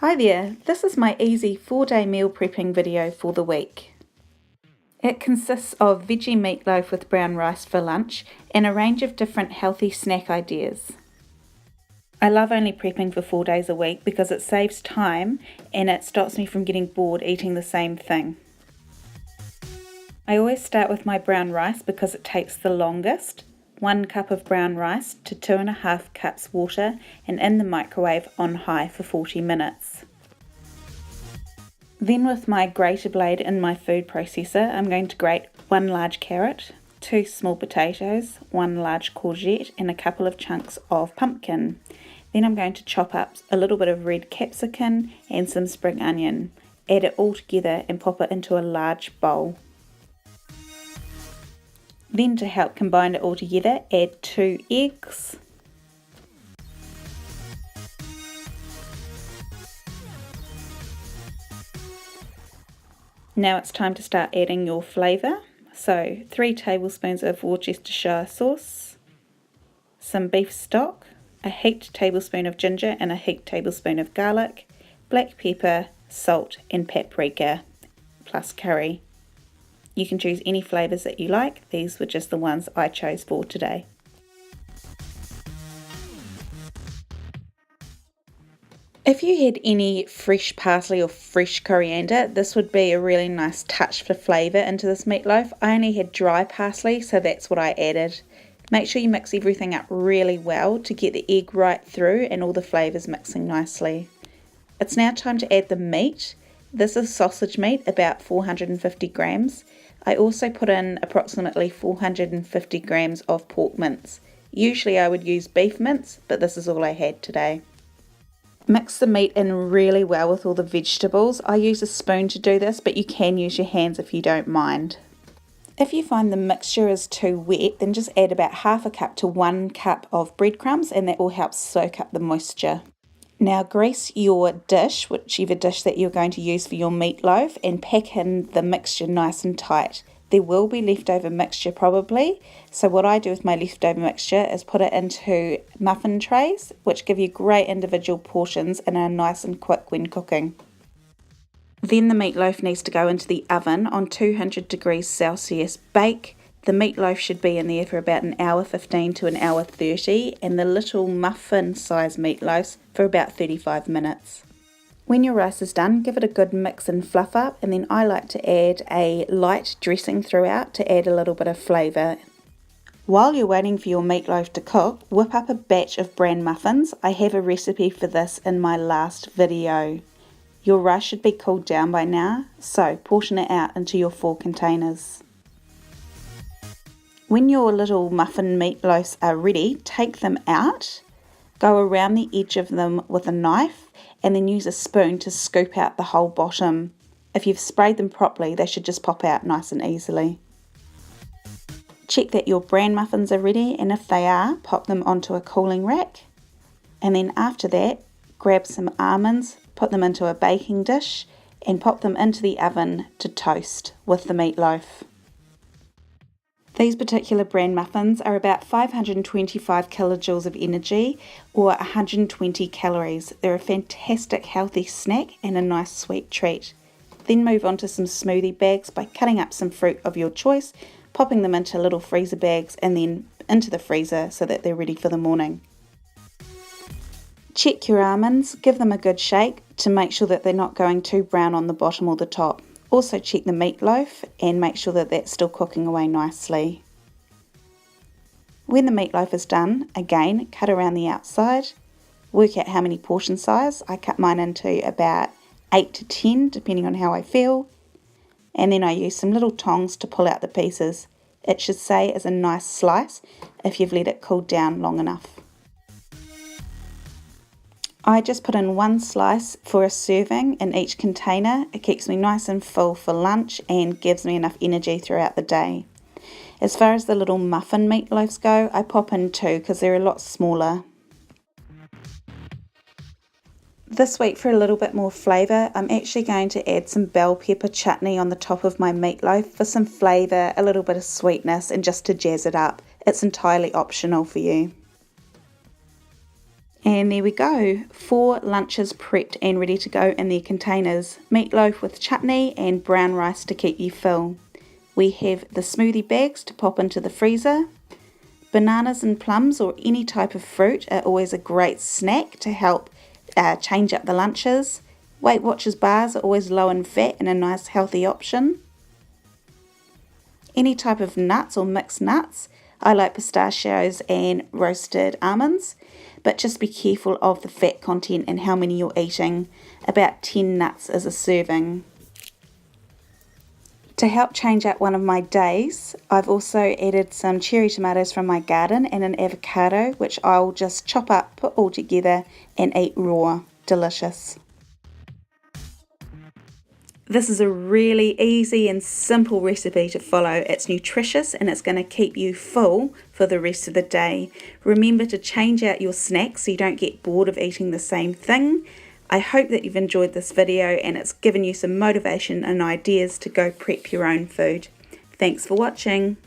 Hi there, this is my easy 4-day meal prepping video for the week. It consists of veggie meatloaf with brown rice for lunch and a range of different healthy snack ideas. I love only prepping for 4 days a week because it saves time and it stops me from getting bored eating the same thing. I always start with my brown rice because it takes the longest. 1 cup of brown rice to 2.5 cups water and in the microwave on high for 40 minutes. Then with my grater blade in my food processor, I'm going to grate 1 large carrot, 2 small potatoes, 1 large courgette and a couple of chunks of pumpkin. Then I'm going to chop up a little bit of red capsicum and some spring onion. Add it all together and pop it into a large bowl. Then to help combine it all together, add 2 eggs, now it's time to start adding your flavour. So 3 tablespoons of Worcestershire sauce, some beef stock, a heaped tablespoon of ginger and a heaped tablespoon of garlic, black pepper, salt and paprika, plus curry. You can choose any flavours that you like, these were just the ones I chose for today. If you had any fresh parsley or fresh coriander, this would be a really nice touch for flavour into this meatloaf. I only had dry parsley, so that's what I added. Make sure you mix everything up really well to get the egg right through and all the flavours mixing nicely. It's now time to add the meat. This is sausage meat, about 450 grams. I also put in approximately 450 grams of pork mince. Usually I would use beef mince, but this is all I had today. Mix the meat in really well with all the vegetables. I use a spoon to do this, but you can use your hands if you don't mind. If you find the mixture is too wet, then just add about half a cup to 1 cup of breadcrumbs and that will help soak up the moisture. Now grease your dish, whichever dish that you're going to use for your meatloaf, and pack in the mixture nice and tight. There will be leftover mixture probably, so what I do with my leftover mixture is put it into muffin trays, which give you great individual portions and are nice and quick when cooking. Then the meatloaf needs to go into the oven on 200 degrees Celsius. Bake. The meatloaf should be in there for about an hour 15 to an hour 30 and the little muffin size meatloaves for about 35 minutes. When your rice is done, give it a good mix and fluff up, and then I like to add a light dressing throughout to add a little bit of flavour. While you're waiting for your meatloaf to cook, whip up a batch of bran muffins. I have a recipe for this in my last video. Your rice should be cooled down by now, so portion it out into your 4 containers. When your little muffin meatloaves are ready, take them out, go around the edge of them with a knife, and then use a spoon to scoop out the whole bottom. If you've sprayed them properly, they should just pop out nice and easily. Check that your bran muffins are ready, and if they are, pop them onto a cooling rack. And then after that, grab some almonds, put them into a baking dish, and pop them into the oven to toast with the meatloaf. These particular bran muffins are about 525 kilojoules of energy or 120 calories. They're a fantastic healthy snack and a nice sweet treat. Then move on to some smoothie bags by cutting up some fruit of your choice, popping them into little freezer bags and then into the freezer so that they're ready for the morning. Check your almonds, give them a good shake to make sure that they're not going too brown on the bottom or the top. Also check the meatloaf and make sure that that's still cooking away nicely. When the meatloaf is done, again, cut around the outside, work out how many portion size. I cut mine into about 8 to 10 depending on how I feel, and then I use some little tongs to pull out the pieces. It should say as a nice slice if you've let it cool down long enough. I just put in 1 slice for a serving in each container. It keeps me nice and full for lunch and gives me enough energy throughout the day. As far as the little muffin meatloaves go, I pop in 2 because they're a lot smaller. This week, for a little bit more flavour, I'm actually going to add some bell pepper chutney on the top of my meatloaf for some flavour, a little bit of sweetness and just to jazz it up. It's entirely optional for you. And there we go, 4 lunches prepped and ready to go in their containers. Meatloaf with chutney and brown rice to keep you full. We have the smoothie bags to pop into the freezer. Bananas and plums or any type of fruit are always a great snack to help change up the lunches. Weight Watchers bars are always low in fat and a nice healthy option. Any type of nuts or mixed nuts. I like pistachios and roasted almonds, but just be careful of the fat content and how many you're eating. About 10 nuts is a serving. To help change up one of my days, I've also added some cherry tomatoes from my garden and an avocado, which I'll just chop up, put all together and eat raw. Delicious. This is a really easy and simple recipe to follow. It's nutritious and it's going to keep you full for the rest of the day. Remember to change out your snacks so you don't get bored of eating the same thing. I hope that you've enjoyed this video and it's given you some motivation and ideas to go prep your own food. Thanks for watching.